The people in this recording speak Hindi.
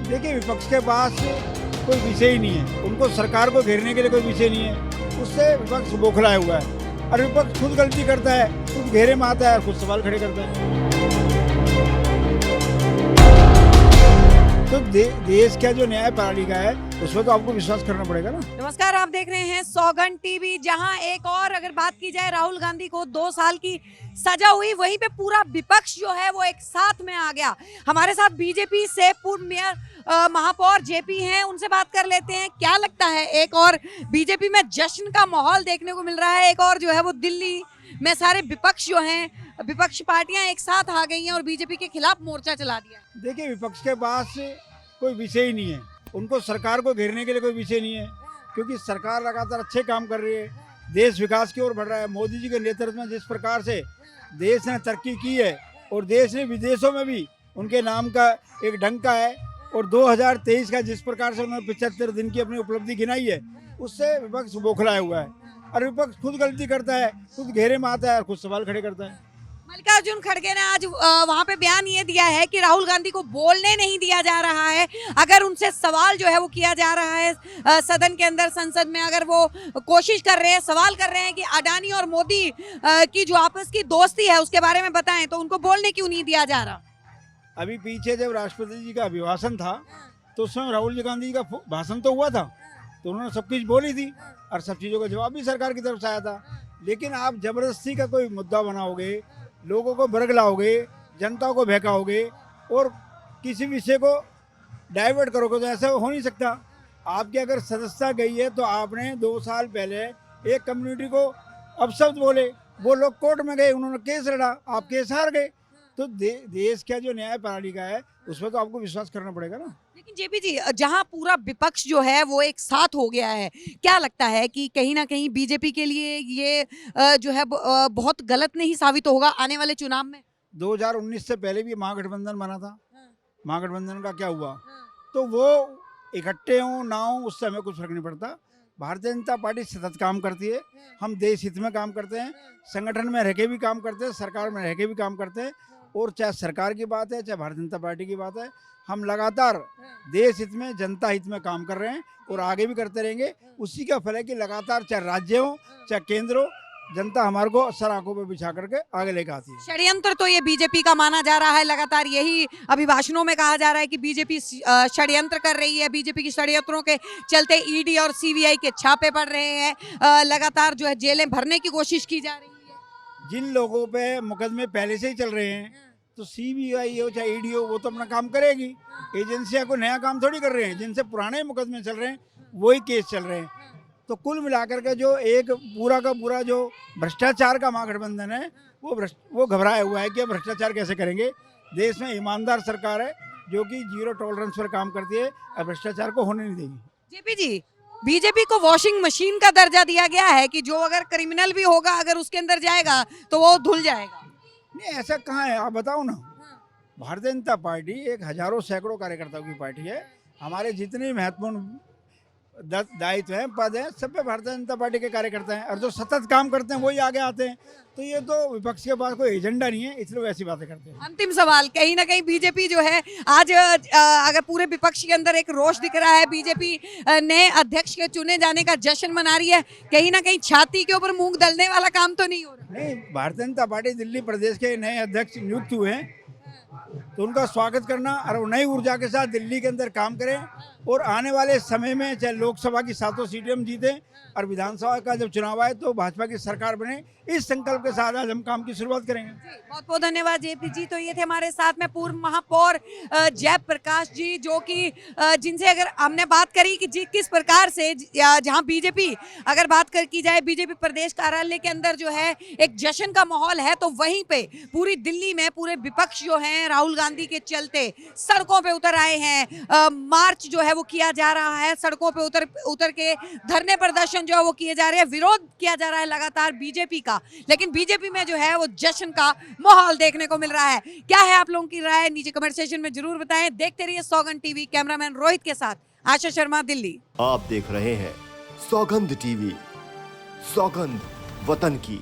देखिए, विपक्ष के पास कोई विषय ही नहीं है। उनको सरकार को घेरने के लिए कोई विषय नहीं है। उससे विपक्ष बौखलाया हुआ है और विपक्ष खुद गलती करता है, खुद घेरे में आता है और खुद सवाल खड़े करता है। तो देश का जो न्याय पालिका है उसमें तो आपको विश्वास करना पड़ेगा ना। नमस्कार, आप देख रहे हैं सौगंध टीवी। जहां एक और अगर बात की जाए, राहुल गांधी को 2 साल की सजा हुई, वहीं पे पूरा विपक्ष जो है वो एक साथ में आ गया। हमारे साथ बीजेपी से पूर्व मेयर महापौर जेपी हैं, उनसे बात कर लेते हैं। क्या लगता है, एक और बीजेपी में जश्न का माहौल देखने को मिल रहा है, एक और जो है वो दिल्ली में सारे विपक्ष जो हैं, विपक्ष पार्टियां एक साथ आ गई हैं और बीजेपी के खिलाफ मोर्चा चला दिया। देखिए, विपक्ष के पास कोई विषय ही नहीं है। उनको सरकार को घेरने के लिए कोई विषय नहीं है, क्योंकि सरकार लगातार अच्छे काम कर रही है, देश विकास की ओर बढ़ रहा है। मोदी जी के नेतृत्व में जिस प्रकार से देश ने तरक्की की है और देश ने विदेशों में भी उनके नाम का एक डंका है, और 2023 का जिस प्रकार से उन्होंने 75 दिन की अपनी उपलब्धि गिनाई है, उससे विपक्ष बौखलाया हुआ है और विपक्ष खुद गलती करता है, खुद घेरे में आता है और खुद सवाल खड़े करता है। मल्लिकार्जुन खड़गे ने आज वहां पे बयान ये दिया है कि राहुल गांधी को बोलने नहीं दिया जा रहा है। अगर उनसे सवाल जो है वो किया जा रहा है सदन के अंदर, संसद में, अगर वो कोशिश कर रहे हैं, सवाल कर रहे हैं कि अडानी और मोदी की जो आपस की दोस्ती है उसके बारे में बताएं, तो उनको बोलने क्यों नहीं दिया जा रहा? अभी पीछे जब राष्ट्रपति जी का अभिभाषण था तो उस समय राहुल गांधी जी का भाषण तो हुआ था, तो उन्होंने सब कुछ बोली थी और सब चीज़ों का जवाब भी सरकार की तरफ से आया था। लेकिन आप जबरदस्ती का कोई मुद्दा बनाओगे, लोगों को बरगलाओगे, जनता को बहकाओगे और किसी विषय को डाइवर्ट करोगे, तो ऐसा हो नहीं सकता। आपकी अगर सदस्यता गई है तो आपने 2 साल पहले एक कम्युनिटी को अपशब्द बोले, वो लोग कोर्ट में गए, उन्होंने केस लड़ा, आप केस हार गए। तो देश का जो न्याय पालिका है उसमें तो आपको विश्वास करना पड़ेगा ना। लेकिन जेपी जी, जहां पूरा विपक्ष जो है वो एक साथ हो गया है, क्या लगता है कि कहीं ना कहीं बीजेपी के लिए ये जो है बहुत गलत नहीं साबित होगा आने वाले चुनाव में? 2019 से पहले भी महागठबंधन बना था। महागठबंधन का क्या हुआ? तो वो इकट्ठे हों ना हों उससे हमें कुछ फर्क नहीं पड़ता। भारतीय जनता पार्टी सतत काम करती है, हम देश हित में काम करते हैं, संगठन में रह के भी काम करते हैं, सरकार में रह के भी काम करते हैं, और चाहे सरकार की बात है चाहे भारतीय जनता पार्टी की बात है, हम लगातार देश हित में, जनता हित में काम कर रहे हैं और आगे भी करते रहेंगे। उसी का फल है कि लगातार चाहे राज्य हो चाहे केंद्र हो, जनता हमारे को सर आंखों पे बिछा करके आगे लेकर आती है। षड्यंत्र तो ये बीजेपी का माना जा रहा है, लगातार यही अभिभाषणों में कहा जा रहा है कि बीजेपी षड्यंत्र कर रही है। बीजेपी की षड्यंत्रों के चलते ईडी और सीबीआई के छापे पड़ रहे हैं, लगातार जो है जेलें भरने की कोशिश की जा रही है। जिन लोगों पे मुकदमे पहले से ही चल रहे हैं, तो सीबीआई हो चाहे ईडी हो, वो तो अपना काम करेगी। एजेंसियां को नया काम थोड़ी कर रहे हैं, जिनसे पुराने मुकदमे चल रहे हैं वही केस चल रहे हैं। तो कुल मिलाकर के जो एक पूरा का पूरा जो भ्रष्टाचार का महागठबंधन है, वो घबराया हुआ है कि अब भ्रष्टाचार कैसे करेंगे। देश में ईमानदार सरकार है जो कि 0 टॉलरेंस पर काम करती है और भ्रष्टाचार को होने नहीं देगी। जेपी जी, बीजेपी को वॉशिंग मशीन का दर्जा दिया गया है कि जो अगर क्रिमिनल भी होगा, अगर उसके अंदर जाएगा तो वो धुल जाएगा। नहीं, ऐसा कहाँ है, आप बताओ ना। भारतीय जनता पार्टी एक हजारों सैकड़ों कार्यकर्ताओं की पार्टी है। हमारे जितने महत्वपूर्ण दायित्व हैं, पद हैं, सब पे भारतीय जनता पार्टी के कार्यकर्ता हैं, और जो सतत काम करते हैं वही आगे आते हैं। तो ये तो विपक्ष के पास कोई एजेंडा नहीं है, इसलिए ऐसी बातें करते हैं। अंतिम सवाल, कहीं ना कहीं बीजेपी जो है आज अगर पूरे विपक्ष के अंदर एक रोष दिख रहा है, बीजेपी नए अध्यक्ष के चुने जाने का जश्न मना रही है, कहीं ना कहीं छाती के ऊपर मूंग दलने वाला काम तो नहीं हो रहा? नहीं, भारतीय जनता पार्टी दिल्ली प्रदेश के नए अध्यक्ष नियुक्त हुए हैं, तो उनका स्वागत करना और वो नई ऊर्जा के साथ दिल्ली के अंदर काम करें, और आने वाले समय में चाहे लोकसभा की 7 सीटें हम जीतें और विधानसभा का जब चुनाव आए तो भाजपा की सरकार बने, इस संकल्प के साथ आज हम काम की शुरुआत करेंगे। बहुत बहुत धन्यवाद जेपी जी। तो ये थे हमारे साथ में पूर्व महापौर जयप्रकाश जी, जो कि जिनसे अगर हमने बात करी कि जी किस प्रकार से जहां बीजेपी अगर बात की जाए, बीजेपी प्रदेश कार्यालय के अंदर जो है एक जश्न का माहौल है, तो वहीं पे पूरी दिल्ली में पूरे विपक्ष जो है राहुल गांधी के चलते सड़कों पे उतर आए हैं। मार्च जो है वो किया जा रहा है, सड़कों पे उतर के धरने प्रदर्शन जो है वो किए जा रहे हैं, विरोध किया जा रहा है लगातार बीजेपी का। लेकिन बीजेपी में जो है वो जश्न का माहौल देखने को मिल रहा है। क्या है आप लोगों की राय, नीचे कमेंट सेक्शन में जरूर बताएं। देखते रहिए सौगंध टीवी। कैमरामैन रोहित के साथ आशा शर्मा, दिल्ली। आप देख रहे हैं सौगंध टीवी, सौगंध वतन की।